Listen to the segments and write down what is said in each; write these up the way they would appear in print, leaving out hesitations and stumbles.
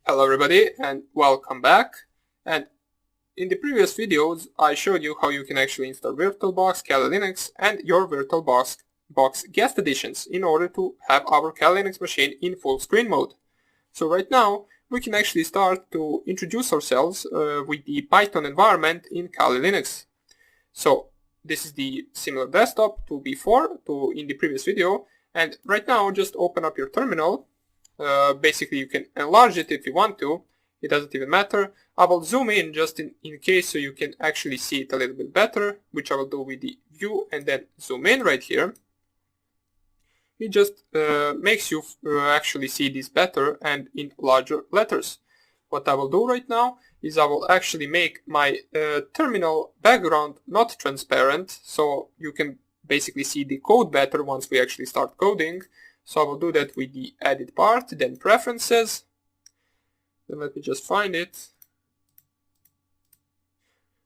Hello everybody and welcome back. And in the previous videos I showed you how you can actually install VirtualBox, kalilinux and your VirtualBox guest editions in order to have our kalilinux machine in full screen mode. So right now we can actually start to introduce ourselves with the Python environment in kalilinux. So this is the similar desktop to before, to in the previous video, and right now just open up your terminal. Basically you can enlarge it if you want to, it doesn't even matter. I will zoom in just in case so you can actually see it a little bit better, which I will do with the view and then zoom in right here. It just makes you actually see this better and in larger letters. What I will do right now is I will actually make my terminal background not transparent, so you can basically see the code better once we actually start coding. So I will do that with the edit part, then preferences. Then let me just find it.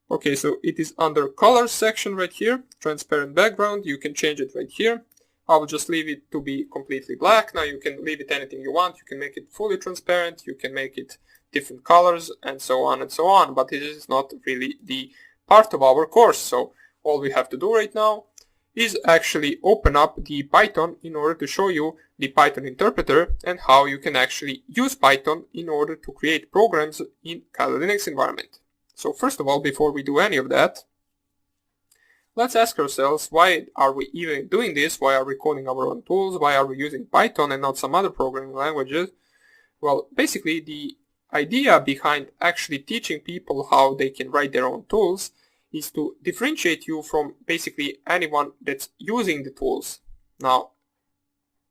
Okay, so it is under colors section right here, transparent background. You can change it right here. I will just leave it to be completely black. Now you can leave it anything you want. You can make it fully transparent. You can make it different colors and so on and so on. But this is not really the part of our course. So all we have to do right now is actually open up the Python in order to show you the Python interpreter and how you can actually use Python in order to create programs in kalilinux environment. So first of all, before we do any of that, let's ask ourselves, why are we even doing this? Why are we coding our own tools? Why are we using Python and not some other programming languages? Well, basically the idea behind actually teaching people how they can write their own tools is to differentiate you from basically anyone that's using the tools. Now,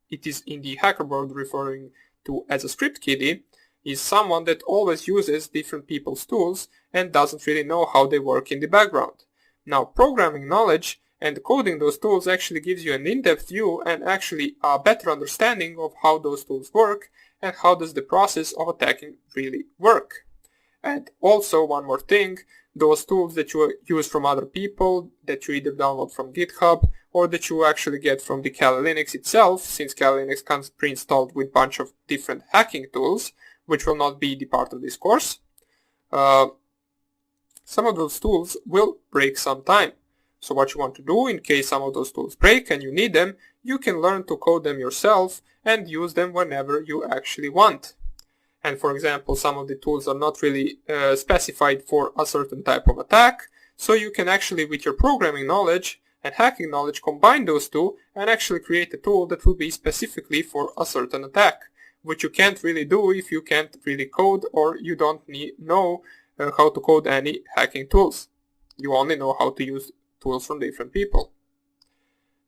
it is in the hacker world referring to as a script kiddie, is someone that always uses different people's tools and doesn't really know how they work in the background. Now, programming knowledge and coding those tools actually gives you an in-depth view and actually a better understanding of how those tools work and how does the process of attacking really work. And also one more thing, those tools that you use from other people, that you either download from GitHub or that you actually get from the kalilinux itself, since kalilinux comes pre-installed with a bunch of different hacking tools, which will not be the part of this course. Some of those tools will break sometime. So what you want to do in case some of those tools break and you need them, you can learn to code them yourself and use them whenever you actually want. And for example, some of the tools are not really specified for a certain type of attack, so you can actually, with your programming knowledge and hacking knowledge, combine those two and actually create a tool that will be specifically for a certain attack, which you can't really do if you can't really code or you don't know how to code any hacking tools. You only know how to use tools from different people.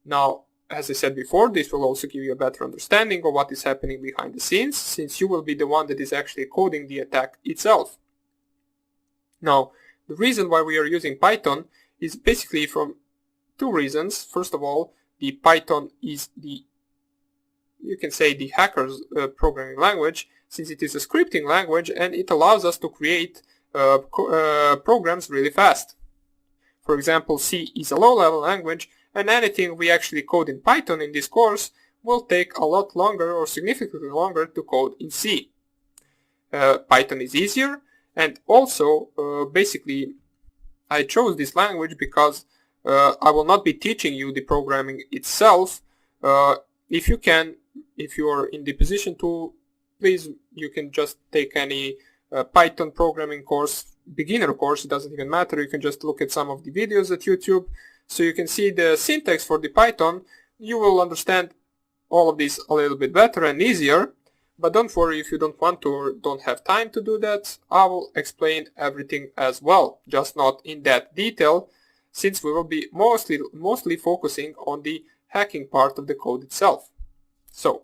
Now, as I said before, this will also give you a better understanding of what is happening behind the scenes, since you will be the one that is actually coding the attack itself. Now, the reason why we are using Python is basically from two reasons. First of all, the Python is the, you can say, the hacker's programming language, since it is a scripting language and it allows us to create programs really fast. For example, C is a low-level language, and anything we actually code in Python in this course will take a lot longer or significantly longer to code in C. Python is easier, and also basically I chose this language because I will not be teaching you the programming itself. If you are in the position to, please, you can just take any Python programming course, beginner course, it doesn't even matter. You can just look at some of the videos at YouTube. So you can see the syntax for the Python. You will understand all of this a little bit better and easier. But don't worry if you don't want to or don't have time to do that. I will explain everything as well, just not in that detail, since we will be mostly focusing on the hacking part of the code itself. So,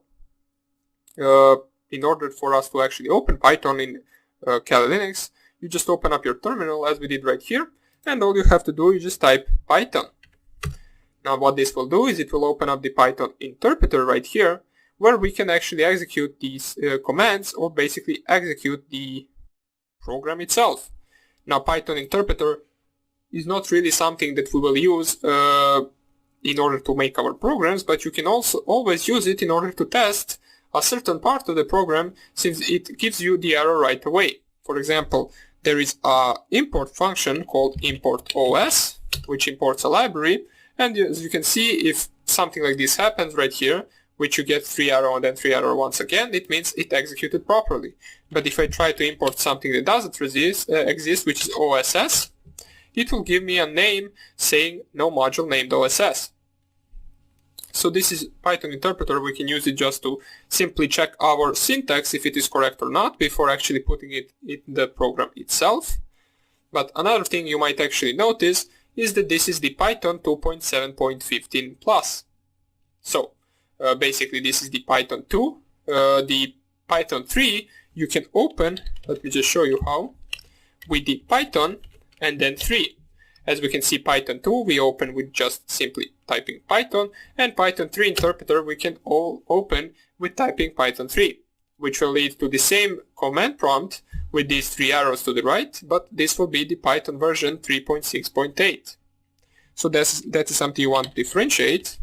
in order for us to actually open Python in kalilinux, you just open up your terminal as we did right here. And all you have to do is just type Python. Now what this will do is it will open up the Python interpreter right here, where we can actually execute these commands or basically execute the program itself. Now Python interpreter is not really something that we will use in order to make our programs, but you can also always use it in order to test a certain part of the program since it gives you the error right away. For example, there is an import function called importos, which imports a library, and as you can see, if something like this happens right here, which you get 3 error and then 3 error once again, it means it executed properly. But if I try to import something that doesn't exist, which is OSS, it will give me a name saying no module named OSS. So this is Python interpreter. We can use it just to simply check our syntax if it is correct or not before actually putting it in the program itself. But another thing you might actually notice is that this is the Python 2.7.15 plus. So basically this is the Python 2. The Python 3 you can open, let me just show you how, with the Python and then 3. As we can see, Python 2 we open with just simply typing Python, and Python 3 interpreter we can all open with typing Python 3, which will lead to the same command prompt with these 3 arrows to the right, but this will be the Python version 3.6.8. So that is something you want to differentiate.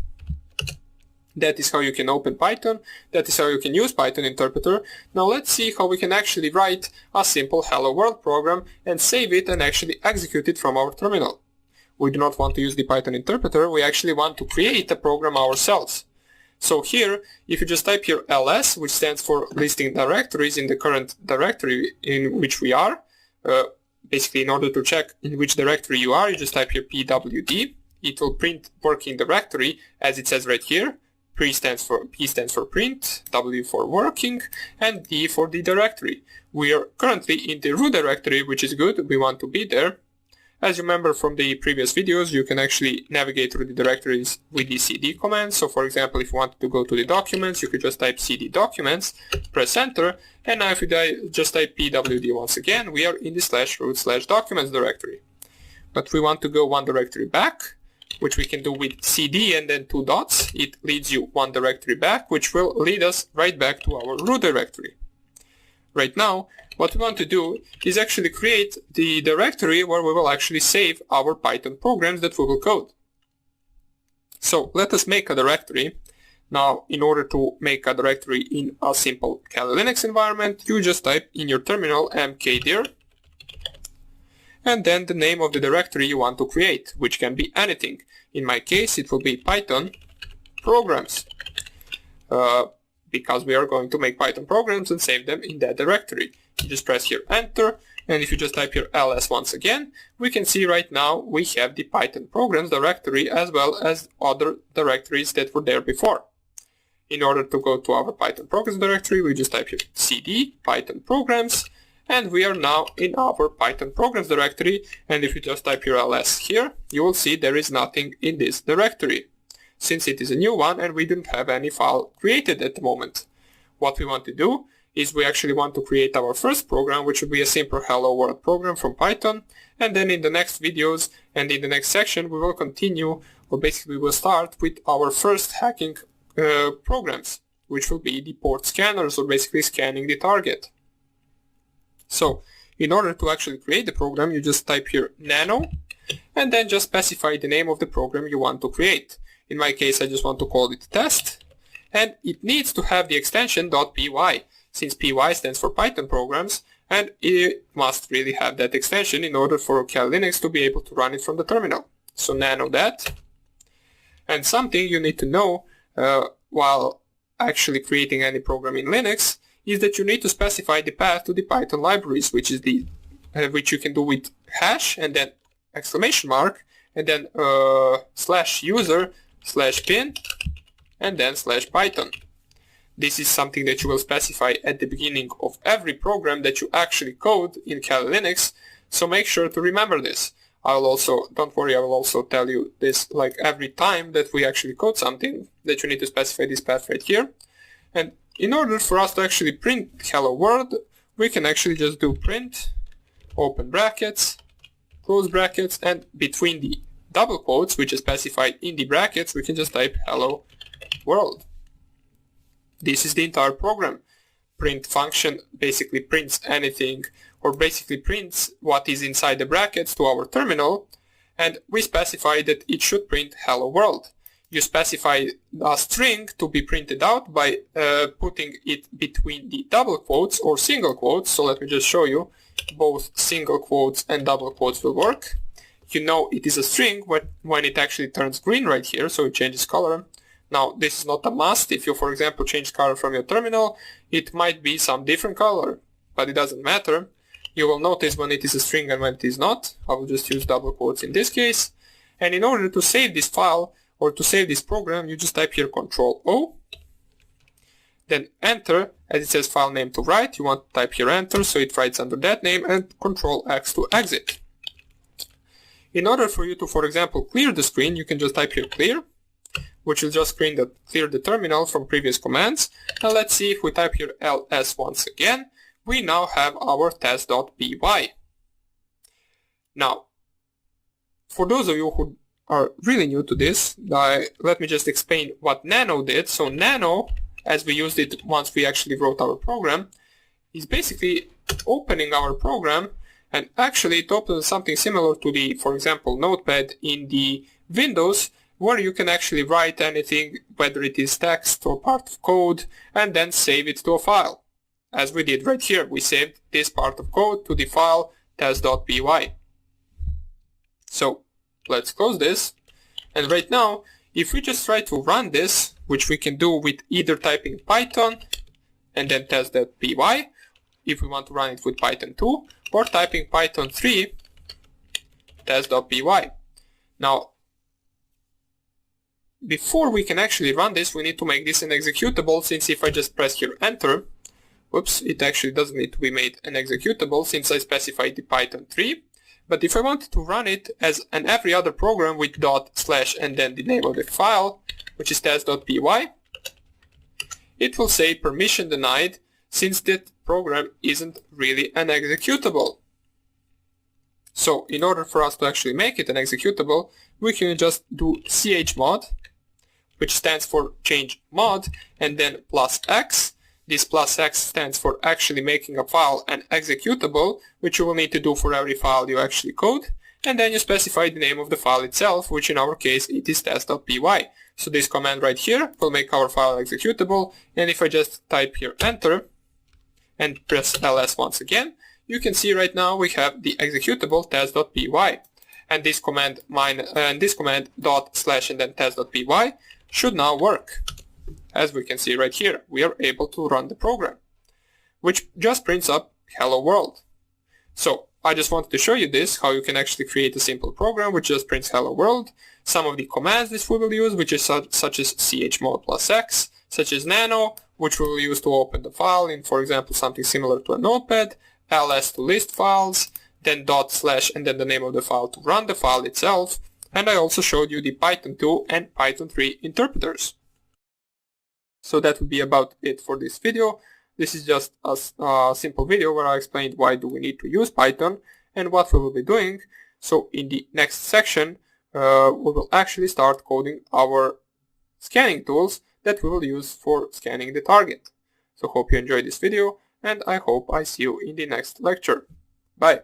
That is how you can open Python. That is how you can use Python interpreter. Now let's see how we can actually write a simple hello world program and save it and actually execute it from our terminal. We do not want to use the Python interpreter. We actually want to create a program ourselves. So here, if you just type here ls, which stands for listing directories in the current directory in which we are, basically in order to check in which directory you are, you just type here pwd. It will print working directory as it says right here. P stands for print, W for working, and D for the directory. We are currently in the root directory, which is good. We want to be there. As you remember from the previous videos, you can actually navigate through the directories with the cd command. So for example, if you wanted to go to the documents, you could just type cd documents, press enter, and now if you just type pwd once again, we are in the /root/documents directory. But we want to go one directory back, which we can do with cd and then 2 dots. It leads you one directory back, which will lead us right back to our root directory. Right now, what we want to do is actually create the directory where we will actually save our Python programs that we will code. So let us make a directory. Now, in order to make a directory in a simple kalilinux environment, you just type in your terminal mkdir, and then the name of the directory you want to create, which can be anything. In my case, it will be Python programs, because we are going to make Python programs and save them in that directory. You just press here enter, and if you just type here ls once again, we can see right now we have the Python programs directory as well as other directories that were there before. In order to go to our Python programs directory, we just type here cd Python programs, and we are now in our Python programs directory, and if you just type here ls here, you will see there is nothing in this directory, since it is a new one and we didn't have any file created at the moment. What we want to do is we actually want to create our first program, which will be a simple hello world program from Python, and then in the next videos and in the next section we will continue, or basically we will start with our first hacking programs, which will be the port scanners, or basically scanning the target. So in order to actually create the program, you just type here nano and then just specify the name of the program you want to create. In my case, I just want to call it test, and it needs to have the extension .py, since py stands for Python programs, and it must really have that extension in order for kalilinux to be able to run it from the terminal. So nano that. And something you need to know while actually creating any program in Linux is that you need to specify the path to the Python libraries, which is the which you can do with hash and then exclamation mark and then /user /bin and then /python. This is something that you will specify at the beginning of every program that you actually code in kalilinux, so make sure to remember this. Don't worry, I will also tell you this like every time that we actually code something, that you need to specify this path right here. And in order for us to actually print hello world, we can actually just do print, open brackets, close brackets, and between the double quotes, which is specified in the brackets, we can just type hello world. This is the entire program. Print function basically prints anything, or basically prints what is inside the brackets to our terminal, and we specify that it should print hello world. you specify a string to be printed out by putting it between the double quotes or single quotes. So let me just show you. Both single quotes and double quotes will work. You know it is a string when it actually turns green right here, so it changes color. Now this is not a must. If you, for example, change color from your terminal, it might be some different color, but it doesn't matter. You will notice when it is a string and when it is not. I will just use double quotes in this case. And in order to save this file or to save this program, you just type here Ctrl-O, then enter, as it says file name to write. You want to type here enter, so it writes under that name, and Ctrl-X to exit. In order for you to, for example, clear the screen, you can just type here clear, which will just clear the terminal from previous commands. And let's see, if we type here ls once again, we now have our test.py. Now, for those of you who are really new to this, let me just explain what nano did. So nano, as we used it once we actually wrote our program, is basically opening our program, and actually it opens something similar to the, for example, notepad in the Windows, where you can actually write anything, whether it is text or part of code, and then save it to a file. As we did right here, we saved this part of code to the file test.py. So let's close this, and right now, if we just try to run this, which we can do with either typing Python and then test.py, if we want to run it with Python 2, or typing Python 3 test.py. Now, before we can actually run this, we need to make this an executable, since if I just press here enter, whoops, it actually doesn't need to be made an executable since I specified the Python 3. But if I wanted to run it as an every other program with // and then the name of the file, which is test.py, it will say permission denied, since that program isn't really an executable. So in order for us to actually make it an executable, we can just do chmod, which stands for change mod, and then +x. This +x stands for actually making a file an executable, which you will need to do for every file you actually code, and then you specify the name of the file itself, which in our case it is test.py. So this command right here will make our file executable, and if I just type here enter and press ls once again, you can see right now we have the executable test.py, and this command // and then test.py should now work. As we can see right here, we are able to run the program, which just prints up hello world. So I just wanted to show you this, how you can actually create a simple program which just prints hello world. Some of the commands this we will use, which is such as chmod +x, such as nano, which we will use to open the file in, for example, something similar to a notepad, ls to list files, then // and then the name of the file to run the file itself, and I also showed you the Python 2 and Python 3 interpreters. So that would be about it for this video. This is just a simple video where I explained why do we need to use Python and what we will be doing. So in the next section, we will actually start coding our scanning tools that we will use for scanning the target. So hope you enjoyed this video, and I hope I see you in the next lecture. Bye!